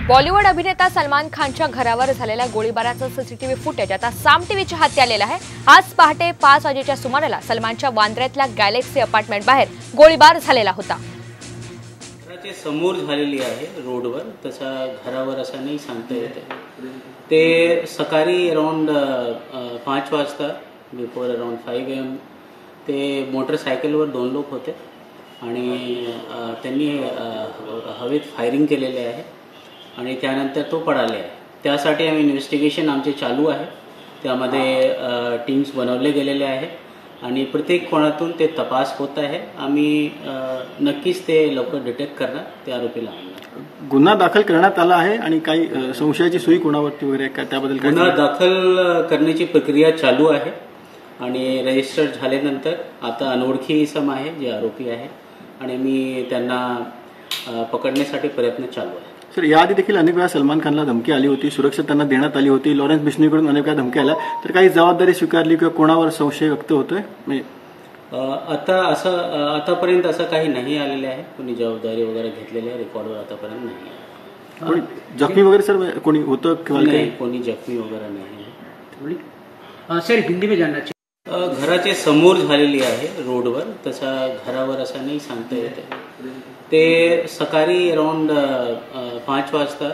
बॉलिवूड अभिनेता सलमान खानच्या घरावर झालेल्या गोळीबाराचं सीसीटीव्ही फुटेज आता साम टीव्हीच्या हाती आलेलं आहे। आज पहाटे 5 वाजेच्या सुमाराला सलमानच्या वांद्र्यातल्या गॅलेक्सी अपार्टमेंट बाहेर गोळीबार झालेला होता। घराच्या समोर झालेली आहे, रोडवर, तसा घरावर असं नाही सांगता येत। ते सकाळी अराउंड 5 वाजता, बिफोर अराउंड 5 AM, ते मोटरसायकलवर 2 लोक होते आणि त्यांनी हवेत फायरिंग केलेले आहे आणि त्यानंतर तो पडाले आहे। त्यासाठी आम्ही इन्व्हेस्टिगेशन आमचे चालू आहे, त्यामध्ये टीम्स बनवले गेलेले आहे आणि प्रत्येक कोणातून ते तपास होत आहे। आम्ही नक्कीच ते लवकर डिटेक्ट करणार, ते आरोपीला आणणार। गुन्हा दाखल करण्यात आला आहे आणि काही संशयाची सुई कोणावरती वगैरे काय त्याबद्दल गुन्हा दाखल करण्याची प्रक्रिया चालू आहे आणि रजिस्टर झाल्यानंतर आता अनोळखी इसम आहे जे आरोपी आहे आणि मी त्यांना पकडण्यासाठी प्रयत्न चालू आहे। सर, याआधी देखील अनेक वेळा सलमान खानला धमकी आली होती, सुरक्षा त्यांना देण्यात आली होती, लॉरेन्स बिश्नोईकडून अनेक वेळा धमकी आल्या, तर काही जबाबदारी स्वीकारली किंवा कोणावर संशय व्यक्त होतोय? आतापर्यंत असं काही नाही आलेलं आहे, कोणी जबाबदारी वगैरे घेतलेली आहे रेकॉर्डवर आतापर्यंत नाही आहे। कोणी जखमी वगैरे सर कोणी होतं किंवा नाही, कोणी जखमी वगैरे नाही। सर, हिंदी में जानना चाहिए। घराच्या समोर झालेली आहे, रोडवर, तसा घरावर असं नाही सांगता येत। ते सकाळी अराउंड 5 वाजता